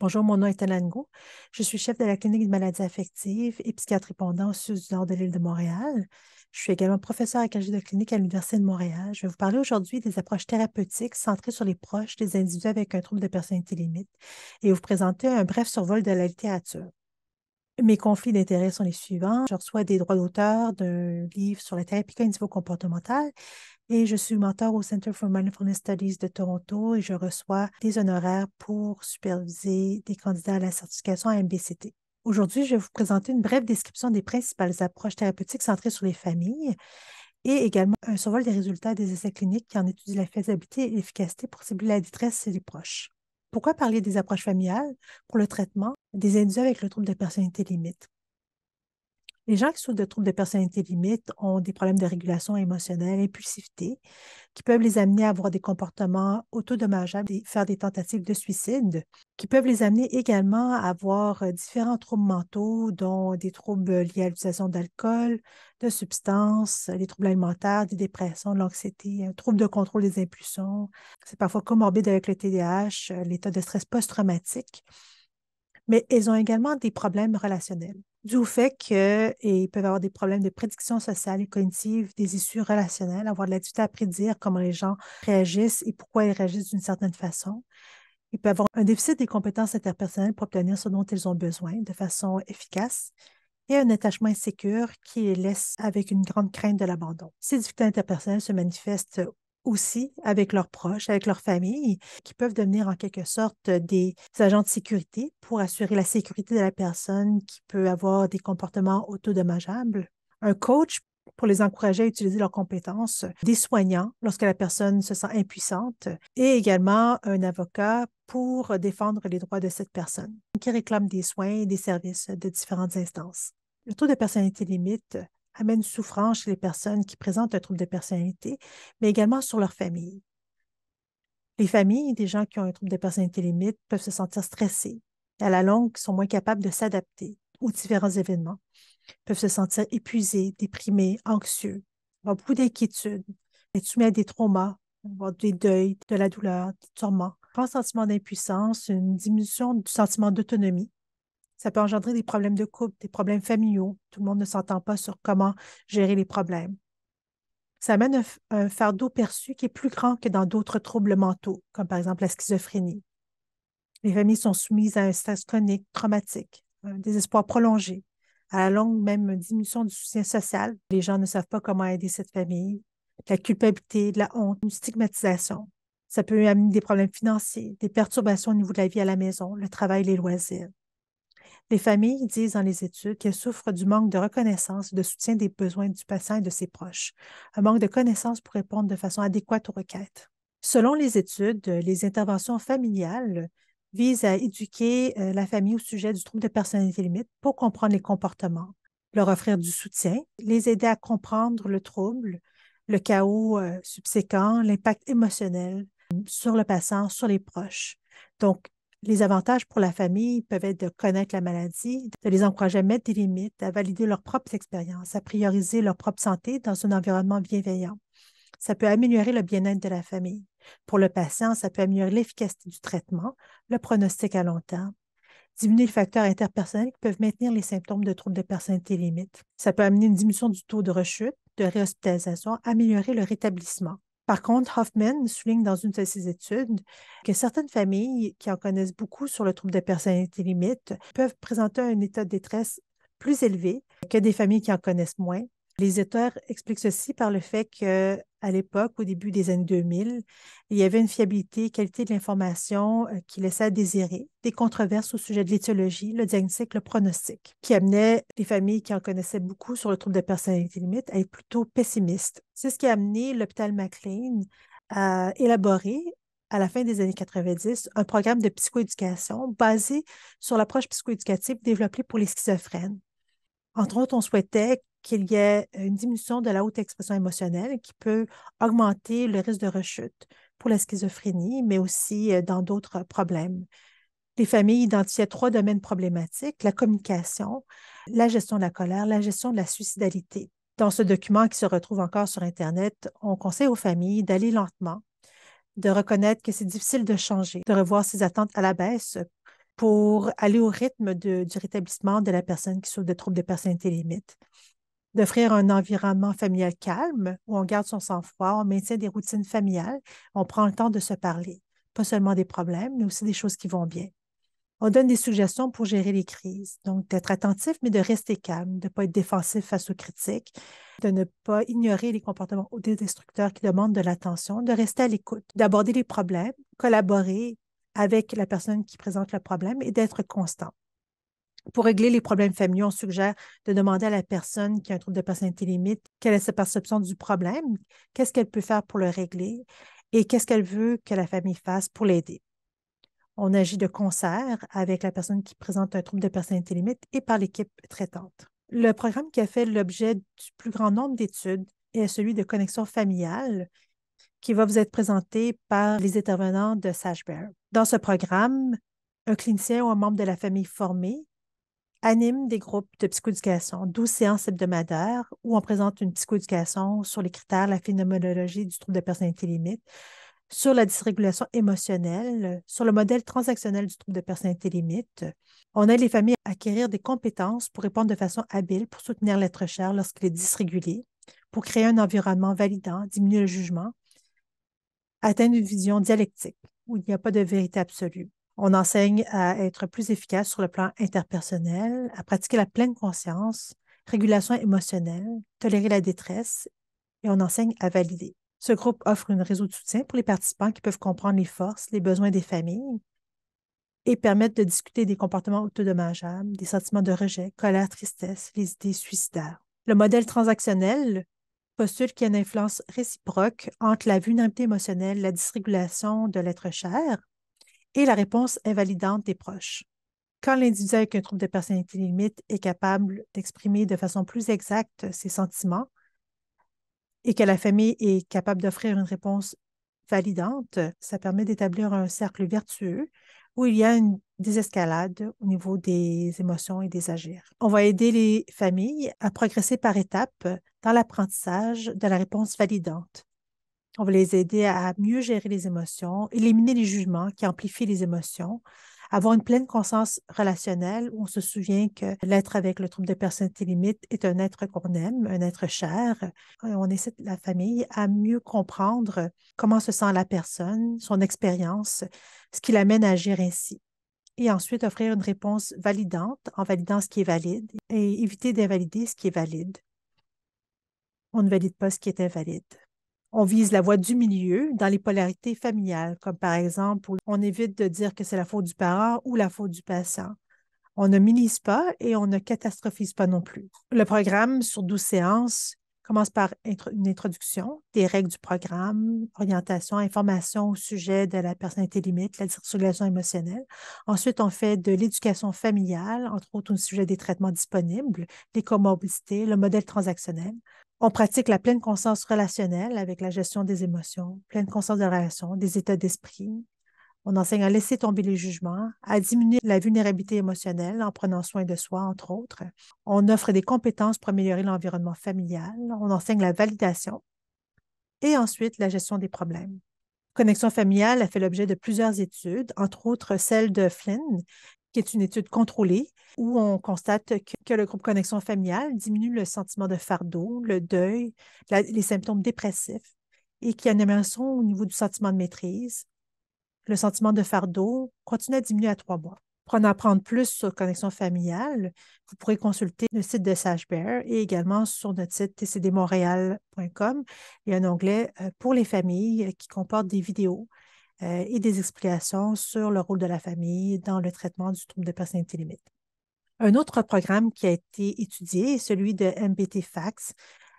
Bonjour, mon nom est Hélène Ngo. Je suis chef de la clinique de maladies affectives et psychiatrie pendant au sud du nord de l'île de Montréal. Je suis également professeure agrégée de clinique à l'Université de Montréal. Je vais vous parler aujourd'hui des approches thérapeutiques centrées sur les proches des individus avec un trouble de personnalité limite et vous présenter un bref survol de la littérature. Mes conflits d'intérêts sont les suivants. Je reçois des droits d'auteur d'un livre sur la thérapie cognitivo-comportementale et je suis mentor au Center for Mindfulness Studies de Toronto et je reçois des honoraires pour superviser des candidats à la certification à MBCT. Aujourd'hui, je vais vous présenter une brève description des principales approches thérapeutiques centrées sur les familles et également un survol des résultats des essais cliniques qui en étudient la faisabilité et l'efficacité pour cibler la détresse chez les proches. Pourquoi parler des approches familiales pour le traitement des individus avec le trouble de personnalité limite? Les gens qui souffrent de troubles de personnalité limite ont des problèmes de régulation émotionnelle, impulsivité, qui peuvent les amener à avoir des comportements autodommageables et faire des tentatives de suicide, qui peuvent les amener également à avoir différents troubles mentaux, dont des troubles liés à l'utilisation d'alcool, de substances, les troubles alimentaires, des dépressions, de l'anxiété, un trouble de contrôle des impulsions. C'est parfois comorbide avec le TDAH, l'état de stress post-traumatique. Mais ils ont également des problèmes relationnels, dû au fait qu'ils peuvent avoir des problèmes de prédiction sociale et cognitive, des issues relationnelles, avoir de la difficulté à prédire comment les gens réagissent et pourquoi ils réagissent d'une certaine façon. Ils peuvent avoir un déficit des compétences interpersonnelles pour obtenir ce dont ils ont besoin de façon efficace et un attachement insécure qui les laisse avec une grande crainte de l'abandon. Ces difficultés interpersonnelles se manifestent aussi avec leurs proches, avec leur famille, qui peuvent devenir en quelque sorte des agents de sécurité pour assurer la sécurité de la personne qui peut avoir des comportements autodommageables. Un coach pour les encourager à utiliser leurs compétences, des soignants lorsque la personne se sent impuissante et également un avocat pour défendre les droits de cette personne qui réclame des soins et des services de différentes instances. Le taux de personnalité limite amène une souffrance chez les personnes qui présentent un trouble de personnalité, mais également sur leur famille. Les familles des gens qui ont un trouble de personnalité limite peuvent se sentir stressés et à la longue sont moins capables de s'adapter aux différents événements, peuvent se sentir épuisés, déprimés, anxieux, avoir beaucoup d'inquiétudes, être soumis à des traumas, avoir des deuils, de la douleur, des tourments, un sentiment d'impuissance, une diminution du sentiment d'autonomie. Ça peut engendrer des problèmes de couple, des problèmes familiaux. Tout le monde ne s'entend pas sur comment gérer les problèmes. Ça amène un fardeau perçu qui est plus grand que dans d'autres troubles mentaux, comme par exemple la schizophrénie. Les familles sont soumises à un stress chronique, traumatique, un désespoir prolongé, à la longue même une diminution du soutien social. Les gens ne savent pas comment aider cette famille, de la culpabilité, de la honte, une stigmatisation. Ça peut amener des problèmes financiers, des perturbations au niveau de la vie à la maison, le travail, les loisirs. Les familles disent dans les études qu'elles souffrent du manque de reconnaissance et de soutien des besoins du patient et de ses proches, un manque de connaissances pour répondre de façon adéquate aux requêtes. Selon les études, les interventions familiales visent à éduquer la famille au sujet du trouble de personnalité limite pour comprendre les comportements, leur offrir du soutien, les aider à comprendre le trouble, le chaos subséquent, l'impact émotionnel sur le patient, sur les proches. Donc, les avantages pour la famille peuvent être de connaître la maladie, de les encourager à mettre des limites, à valider leurs propres expériences, à prioriser leur propre santé dans un environnement bienveillant. Ça peut améliorer le bien-être de la famille. Pour le patient, ça peut améliorer l'efficacité du traitement, le pronostic à long terme, diminuer les facteurs interpersonnels qui peuvent maintenir les symptômes de troubles de personnalité limite. Ça peut amener une diminution du taux de rechute, de réhospitalisation, améliorer le rétablissement. Par contre, Hoffman souligne dans une de ses études que certaines familles qui en connaissent beaucoup sur le trouble de personnalité limite peuvent présenter un état de détresse plus élevé que des familles qui en connaissent moins. Les auteurs expliquent ceci par le fait qu'à l'époque, au début des années 2000, il y avait une fiabilité, qualité de l'information qui laissait à désirer, des controverses au sujet de l'étiologie, le diagnostic, le pronostic, qui amenaient les familles qui en connaissaient beaucoup sur le trouble de personnalité limite à être plutôt pessimistes. C'est ce qui a amené l'hôpital McLean à élaborer à la fin des années 90, un programme de psychoéducation basé sur l'approche psychoéducative développée pour les schizophrènes. Entre autres, on souhaitait qu'il y ait une diminution de la haute expression émotionnelle qui peut augmenter le risque de rechute pour la schizophrénie, mais aussi dans d'autres problèmes. Les familles identifiaient 3 domaines problématiques: la communication, la gestion de la colère, la gestion de la suicidalité. Dans ce document qui se retrouve encore sur Internet, on conseille aux familles d'aller lentement, de reconnaître que c'est difficile de changer, de revoir ses attentes à la baisse pour aller au rythme du rétablissement de la personne qui souffre de troubles de personnalité limite, d'offrir un environnement familial calme où on garde son sang-froid, on maintient des routines familiales, on prend le temps de se parler, pas seulement des problèmes, mais aussi des choses qui vont bien. On donne des suggestions pour gérer les crises, donc d'être attentif, mais de rester calme, de ne pas être défensif face aux critiques, de ne pas ignorer les comportements autodestructeurs qui demandent de l'attention, de rester à l'écoute, d'aborder les problèmes, collaborer avec la personne qui présente le problème et d'être constant. Pour régler les problèmes familiaux, on suggère de demander à la personne qui a un trouble de personnalité limite quelle est sa perception du problème, qu'est-ce qu'elle peut faire pour le régler et qu'est-ce qu'elle veut que la famille fasse pour l'aider. On agit de concert avec la personne qui présente un trouble de personnalité limite et par l'équipe traitante. Le programme qui a fait l'objet du plus grand nombre d'études est celui de connexion familiale qui va vous être présenté par les intervenants de SashBear. Dans ce programme, un clinicien ou un membre de la famille formé anime des groupes de psychoéducation, 12 séances hebdomadaires où on présente une psychoéducation sur les critères, la phénoménologie du trouble de personnalité limite, sur la dysrégulation émotionnelle, sur le modèle transactionnel du trouble de personnalité limite. On aide les familles à acquérir des compétences pour répondre de façon habile, pour soutenir l'être cher lorsqu'il est dysrégulé, pour créer un environnement validant, diminuer le jugement, atteindre une vision dialectique où il n'y a pas de vérité absolue. On enseigne à être plus efficace sur le plan interpersonnel, à pratiquer la pleine conscience, régulation émotionnelle, tolérer la détresse, et on enseigne à valider. Ce groupe offre un réseau de soutien pour les participants qui peuvent comprendre les forces, les besoins des familles et permettent de discuter des comportements autodommageables, des sentiments de rejet, colère, tristesse, les idées suicidaires. Le modèle transactionnel postule qu'il y a une influence réciproque entre la vulnérabilité émotionnelle, la dysrégulation de l'être cher et la réponse invalidante des proches. Quand l'individu avec un trouble de personnalité limite est capable d'exprimer de façon plus exacte ses sentiments, et que la famille est capable d'offrir une réponse validante, ça permet d'établir un cercle vertueux où il y a une désescalade au niveau des émotions et des agirs. On va aider les familles à progresser par étapes dans l'apprentissage de la réponse validante. On va les aider à mieux gérer les émotions, éliminer les jugements qui amplifient les émotions, avoir une pleine conscience relationnelle où on se souvient que l'être avec le trouble de personnalité limite est un être qu'on aime, un être cher. On essaie la famille à mieux comprendre comment se sent la personne, son expérience, ce qui l'amène à agir ainsi. Et ensuite, offrir une réponse validante en validant ce qui est valide et éviter d'invalider ce qui est valide. On ne valide pas ce qui est invalide. On vise la voie du milieu dans les polarités familiales, comme par exemple, on évite de dire que c'est la faute du parent ou la faute du patient. On ne minimise pas et on ne catastrophise pas non plus. Le programme sur 12 séances commence par une introduction, des règles du programme, orientation, information au sujet de la personnalité limite, la dysrégulation émotionnelle. Ensuite, on fait de l'éducation familiale, entre autres au sujet des traitements disponibles, les comorbidités, le modèle transactionnel. On pratique la pleine conscience relationnelle avec la gestion des émotions, pleine conscience de la relation, des états d'esprit. On enseigne à laisser tomber les jugements, à diminuer la vulnérabilité émotionnelle en prenant soin de soi, entre autres. On offre des compétences pour améliorer l'environnement familial. On enseigne la validation et ensuite la gestion des problèmes. Connexion familiale a fait l'objet de plusieurs études, entre autres celle de Flynn, qui est une étude contrôlée où on constate que le groupe Connexion familiale diminue le sentiment de fardeau, le deuil, les symptômes dépressifs et qu'il y a une amélioration au niveau du sentiment de maîtrise. Le sentiment de fardeau continue à diminuer à 3 mois. Pour en apprendre plus sur Connexion familiale, vous pourrez consulter le site de SashBear et également sur notre site tcdmontréal.com. Il y a un onglet pour les familles qui comporte des vidéos et des explications sur le rôle de la famille dans le traitement du trouble de personnalité limite. Un autre programme qui a été étudié est celui de MBT-FACS,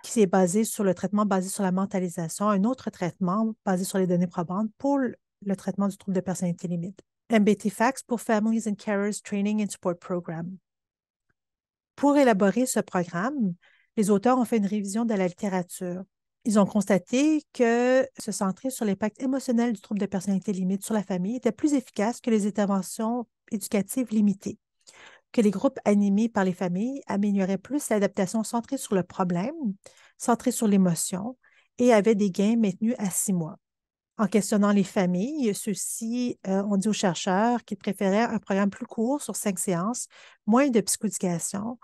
qui est basé sur le traitement basé sur la mentalisation, un autre traitement basé sur les données probantes pour le traitement du trouble de personnalité limite. MBT-FACS pour Families and Carers Training and Support Program. Pour élaborer ce programme, les auteurs ont fait une révision de la littérature. Ils ont constaté que se centrer sur l'impact émotionnel du trouble de personnalité limite sur la famille était plus efficace que les interventions éducatives limitées, que les groupes animés par les familles amélioraient plus l'adaptation centrée sur le problème, centrée sur l'émotion et avaient des gains maintenus à 6 mois. En questionnant les familles, ceux-ci ont dit aux chercheurs qu'ils préféraient un programme plus court sur 5 séances, moins de psychoéducation,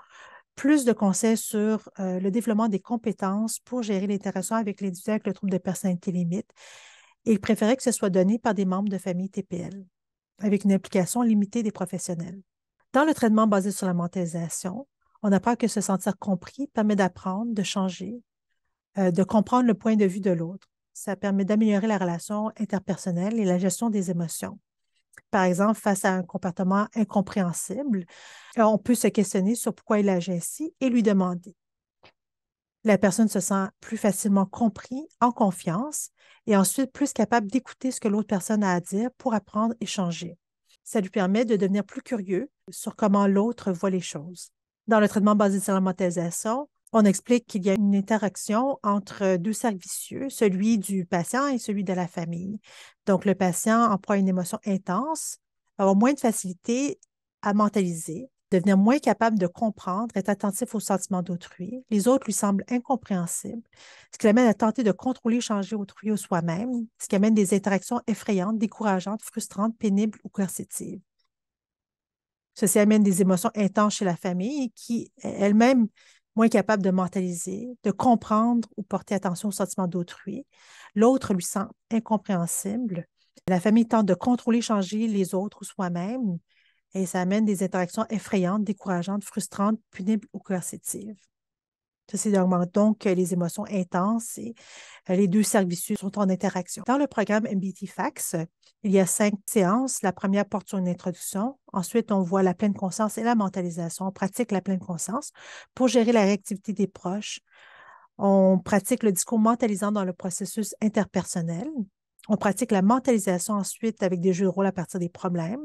plus de conseils sur le développement des compétences pour gérer l'interaction avec l'individu avec le trouble de personnalité limite. Et ils préféraient que ce soit donné par des membres de famille TPL, avec une implication limitée des professionnels. Dans le traitement basé sur la mentalisation, on apprend que se sentir compris permet d'apprendre, de changer, de comprendre le point de vue de l'autre. Ça permet d'améliorer la relation interpersonnelle et la gestion des émotions. Par exemple, face à un comportement incompréhensible, on peut se questionner sur pourquoi il agit ainsi et lui demander. La personne se sent plus facilement compris, en confiance, et ensuite plus capable d'écouter ce que l'autre personne a à dire pour apprendre et changer. Ça lui permet de devenir plus curieux sur comment l'autre voit les choses. Dans le traitement basé sur la mentalisation, on explique qu'il y a une interaction entre deux cercles vicieux, celui du patient et celui de la famille. Donc, le patient emploie une émotion intense, va avoir moins de facilité à mentaliser, devenir moins capable de comprendre, être attentif aux sentiments d'autrui. Les autres lui semblent incompréhensibles, ce qui l'amène à tenter de contrôler, changer autrui ou soi-même, ce qui amène des interactions effrayantes, décourageantes, frustrantes, pénibles ou coercitives. Ceci amène des émotions intenses chez la famille qui, elle-même, moins capable de mentaliser, de comprendre ou porter attention aux sentiments d'autrui. L'autre lui semble incompréhensible. La famille tente de contrôler, changer les autres ou soi-même, et ça amène des interactions effrayantes, décourageantes, frustrantes, punibles ou coercitives. Ceci augmente donc les émotions intenses et les deux cercles vicieux sont en interaction. Dans le programme MBT-FACS, il y a 5 séances. La première porte sur une introduction. Ensuite, on voit la pleine conscience et la mentalisation. On pratique la pleine conscience pour gérer la réactivité des proches. On pratique le discours mentalisant dans le processus interpersonnel. On pratique la mentalisation ensuite avec des jeux de rôle à partir des problèmes.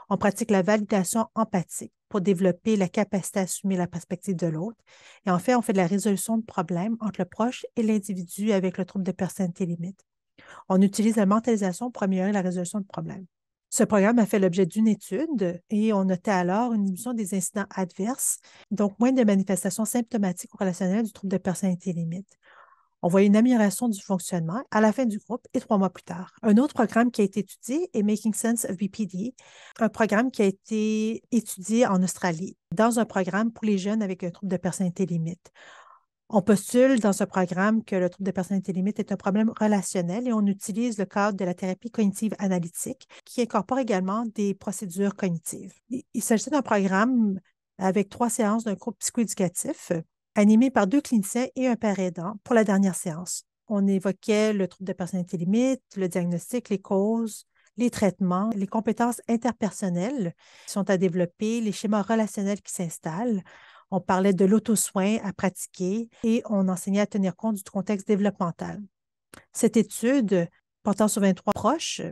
On pratique la validation empathique pour développer la capacité à assumer la perspective de l'autre. Et en fait, on fait de la résolution de problèmes entre le proche et l'individu avec le trouble de personnalité limite. On utilise la mentalisation pour améliorer la résolution de problèmes. Ce programme a fait l'objet d'une étude et on notait alors une diminution des incidents adverses, donc moins de manifestations symptomatiques ou relationnelles du trouble de personnalité limite. On voit une amélioration du fonctionnement à la fin du groupe et 3 mois plus tard. Un autre programme qui a été étudié est Making Sense of BPD, un programme qui a été étudié en Australie dans un programme pour les jeunes avec un trouble de personnalité limite. On postule dans ce programme que le trouble de personnalité limite est un problème relationnel et on utilise le cadre de la thérapie cognitive analytique qui incorpore également des procédures cognitives. Il s'agit d'un programme avec 3 séances d'un groupe psychoéducatif animé par 2 cliniciens et un père aidant pour la dernière séance. On évoquait le trouble de personnalité limite, le diagnostic, les causes, les traitements, les compétences interpersonnelles qui sont à développer, les schémas relationnels qui s'installent. On parlait de l'auto-soin à pratiquer et on enseignait à tenir compte du contexte développemental. Cette étude, portant sur 23 proches,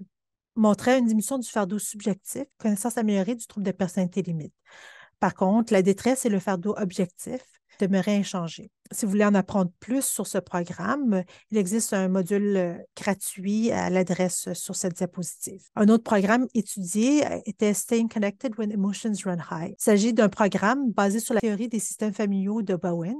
montrait une diminution du fardeau subjectif, connaissance améliorée du trouble de personnalité limite. Par contre, la détresse et le fardeau objectif demeuraient inchangés. Si vous voulez en apprendre plus sur ce programme, il existe un module gratuit à l'adresse sur cette diapositive. Un autre programme étudié était Staying Connected When Emotions Run High. Il s'agit d'un programme basé sur la théorie des systèmes familiaux de Bowen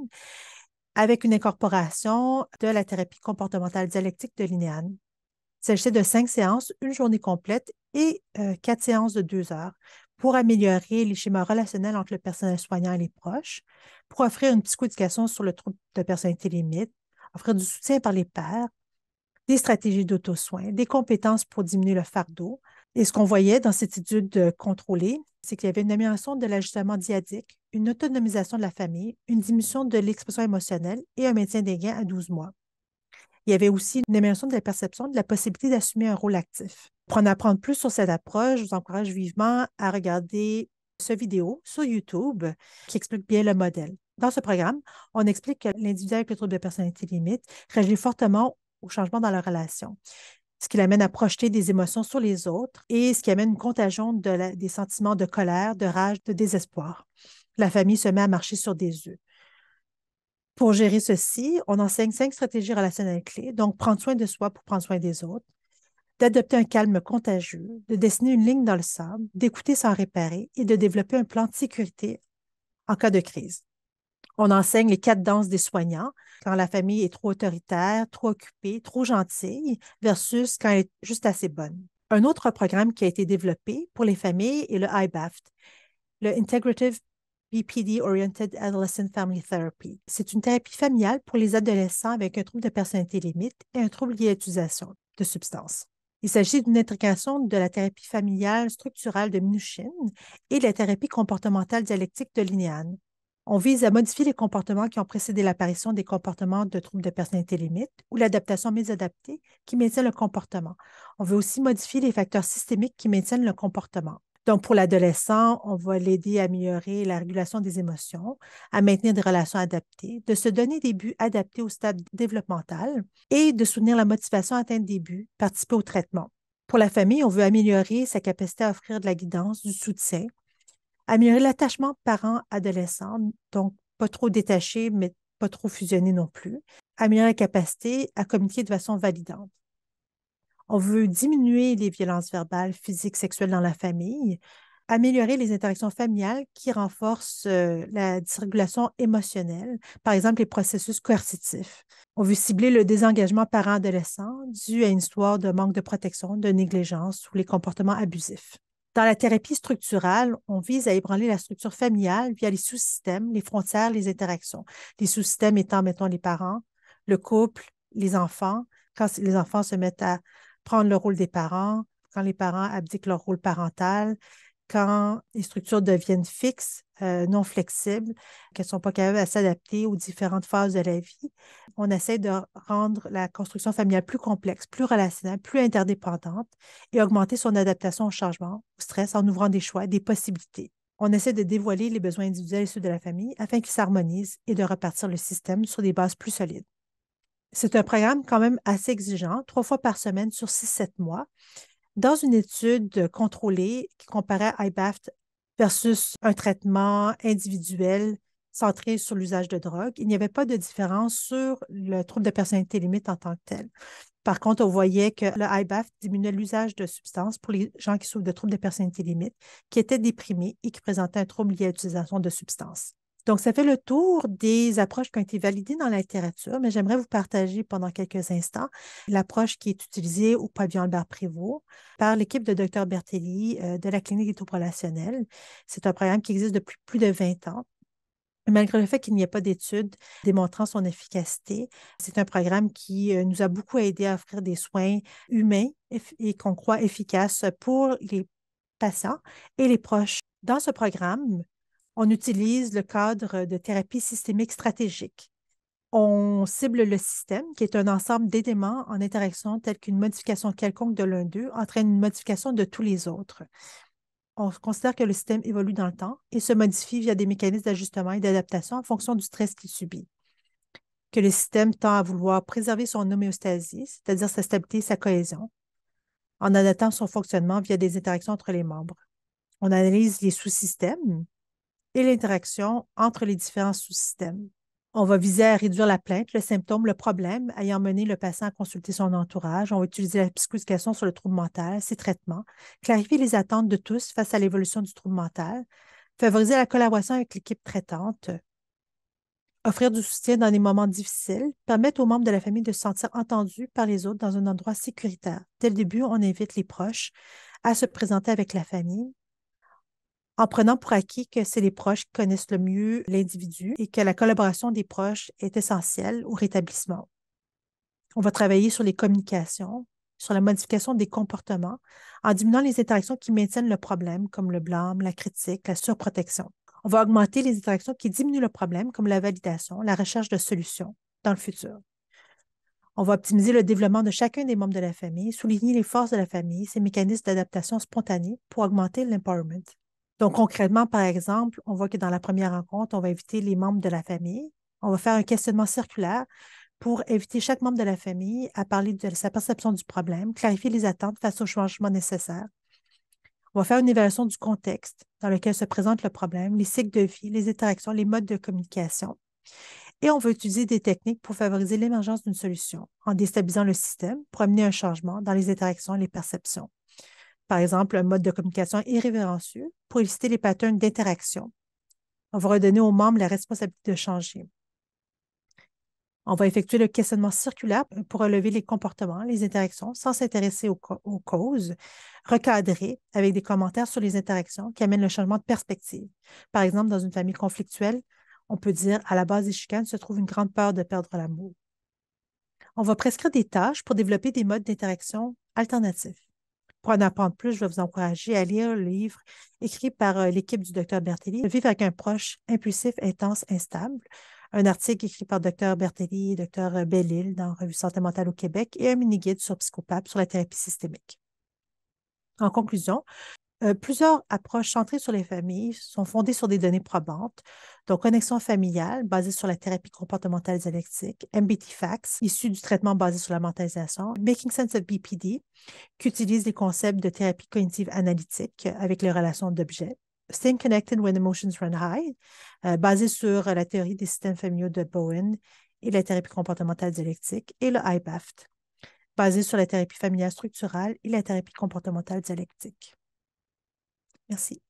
avec une incorporation de la thérapie comportementale dialectique de Linehan. Il s'agissait de 5 séances, une journée complète et 4 séances de 2 heures pour améliorer les schémas relationnels entre le personnel soignant et les proches, pour offrir une psychoéducation sur le trouble de personnalité limite, offrir du soutien par les pairs, des stratégies d'auto-soin, des compétences pour diminuer le fardeau. Et ce qu'on voyait dans cette étude contrôlée, c'est qu'il y avait une amélioration de l'ajustement dyadique, une autonomisation de la famille, une diminution de l'expression émotionnelle et un maintien des gains à 12 mois. Il y avait aussi une amélioration de la perception de la possibilité d'assumer un rôle actif. Pour en apprendre plus sur cette approche, je vous encourage vivement à regarder ce vidéo sur YouTube qui explique bien le modèle. Dans ce programme, on explique que l'individu avec le trouble de personnalité limite réagit fortement aux changements dans la relation, ce qui l'amène à projeter des émotions sur les autres et ce qui amène une contagion des sentiments de colère, de rage, de désespoir. La famille se met à marcher sur des œufs. Pour gérer ceci, on enseigne 5 stratégies relationnelles clés, donc prendre soin de soi pour prendre soin des autres, d'adopter un calme contagieux, de dessiner une ligne dans le sable, d'écouter sans réparer et de développer un plan de sécurité en cas de crise. On enseigne les 4 danses des soignants, quand la famille est trop autoritaire, trop occupée, trop gentille, versus quand elle est juste assez bonne. Un autre programme qui a été développé pour les familles est le IBAFT, le Integrative BPD Oriented Adolescent Family Therapy. C'est une thérapie familiale pour les adolescents avec un trouble de personnalité limite et un trouble lié à l'utilisation de substances. Il s'agit d'une intégration de la thérapie familiale structurale de Minuchin et de la thérapie comportementale dialectique de Linehan. On vise à modifier les comportements qui ont précédé l'apparition des comportements de troubles de personnalité limite ou l'adaptation mésadaptée qui maintient le comportement. On veut aussi modifier les facteurs systémiques qui maintiennent le comportement. Donc, pour l'adolescent, on va l'aider à améliorer la régulation des émotions, à maintenir des relations adaptées, de se donner des buts adaptés au stade développemental et de soutenir la motivation à atteindre des buts, participer au traitement. Pour la famille, on veut améliorer sa capacité à offrir de la guidance, du soutien, améliorer l'attachement parent-adolescent, donc pas trop détaché, mais pas trop fusionné non plus, améliorer la capacité à communiquer de façon validante. On veut diminuer les violences verbales, physiques, sexuelles dans la famille, améliorer les interactions familiales qui renforcent la dysrégulation émotionnelle, par exemple les processus coercitifs. On veut cibler le désengagement parent-adolescent dû à une histoire de manque de protection, de négligence ou les comportements abusifs. Dans la thérapie structurale, on vise à ébranler la structure familiale via les sous-systèmes, les frontières, les interactions. Les sous-systèmes étant, mettons, les parents, le couple, les enfants, quand les enfants se mettent à prendre le rôle des parents, quand les parents abdiquent leur rôle parental, quand les structures deviennent fixes, non flexibles, qu'elles ne sont pas capables de s'adapter aux différentes phases de la vie. On essaie de rendre la construction familiale plus complexe, plus relationnelle, plus interdépendante et augmenter son adaptation au changement, au stress, en ouvrant des choix, des possibilités. On essaie de dévoiler les besoins individuels et ceux de la famille afin qu'ils s'harmonisent et de repartir le système sur des bases plus solides. C'est un programme quand même assez exigeant, 3 fois par semaine sur 6-7 mois. Dans une étude contrôlée qui comparait IBAFT versus un traitement individuel centré sur l'usage de drogue, il n'y avait pas de différence sur le trouble de personnalité limite en tant que tel. Par contre, on voyait que le IBAFT diminuait l'usage de substances pour les gens qui souffrent de troubles de personnalité limite, qui étaient déprimés et qui présentaient un trouble lié à l'utilisation de substances. Donc, ça fait le tour des approches qui ont été validées dans la littérature, mais j'aimerais vous partager pendant quelques instants l'approche qui est utilisée au pavillon Albert-Prévost par l'équipe de Dr Bertelli de la clinique des troubles relationnels. C'est un programme qui existe depuis plus de 20 ans. Malgré le fait qu'il n'y ait pas d'études démontrant son efficacité, c'est un programme qui nous a beaucoup aidé à offrir des soins humains et qu'on croit efficaces pour les patients et les proches. Dans ce programme, on utilise le cadre de thérapie systémique stratégique. On cible le système, qui est un ensemble d'éléments en interaction tels qu'une modification quelconque de l'un d'eux entraîne une modification de tous les autres. On considère que le système évolue dans le temps et se modifie via des mécanismes d'ajustement et d'adaptation en fonction du stress qu'il subit. Que le système tend à vouloir préserver son homéostasie, c'est-à-dire sa stabilité et sa cohésion, en adaptant son fonctionnement via des interactions entre les membres. On analyse les sous-systèmes et l'interaction entre les différents sous-systèmes. On va viser à réduire la plainte, le symptôme, le problème, ayant mené le patient à consulter son entourage. On va utiliser la psychoéducation sur le trouble mental, ses traitements, clarifier les attentes de tous face à l'évolution du trouble mental, favoriser la collaboration avec l'équipe traitante, offrir du soutien dans des moments difficiles, permettre aux membres de la famille de se sentir entendus par les autres dans un endroit sécuritaire. Dès le début, on invite les proches à se présenter avec la famille, en prenant pour acquis que c'est les proches qui connaissent le mieux l'individu et que la collaboration des proches est essentielle au rétablissement. On va travailler sur les communications, sur la modification des comportements, en diminuant les interactions qui maintiennent le problème, comme le blâme, la critique, la surprotection. On va augmenter les interactions qui diminuent le problème, comme la validation, la recherche de solutions dans le futur. On va optimiser le développement de chacun des membres de la famille, souligner les forces de la famille, ses mécanismes d'adaptation spontanés pour augmenter l'empowerment. Donc, concrètement, par exemple, on voit que dans la première rencontre, on va inviter les membres de la famille. On va faire un questionnement circulaire pour inviter chaque membre de la famille à parler de sa perception du problème, clarifier les attentes face aux changements nécessaires. On va faire une évaluation du contexte dans lequel se présente le problème, les cycles de vie, les interactions, les modes de communication. Et on va utiliser des techniques pour favoriser l'émergence d'une solution en déstabilisant le système pour amener un changement dans les interactions et les perceptions. Par exemple, un mode de communication irrévérencieux pour éviter les patterns d'interaction. On va redonner aux membres la responsabilité de changer. On va effectuer le questionnement circulaire pour relever les comportements, les interactions, sans s'intéresser aux causes, recadrer avec des commentaires sur les interactions qui amènent le changement de perspective. Par exemple, dans une famille conflictuelle, on peut dire à la base des chicanes se trouve une grande peur de perdre l'amour. On va prescrire des tâches pour développer des modes d'interaction alternatifs. Pour en apprendre plus, je vais vous encourager à lire le livre écrit par l'équipe du Dr Bertelli, Vivre avec un proche impulsif, intense, instable. Un article écrit par Dr Bertelli et Dr Bellil dans Revue Santé mentale au Québec et un mini-guide sur Psychopap sur la thérapie systémique. En conclusion, plusieurs approches centrées sur les familles sont fondées sur des données probantes, donc connexion familiale basée sur la thérapie comportementale dialectique, MBTFACS, issu du traitement basé sur la mentalisation, Making Sense of BPD, qui utilise les concepts de thérapie cognitive analytique avec les relations d'objets, Staying Connected When Emotions Run High, basé sur la théorie des systèmes familiaux de Bowen et la thérapie comportementale dialectique, et le IBAFT, basé sur la thérapie familiale structurale et la thérapie comportementale dialectique. Merci.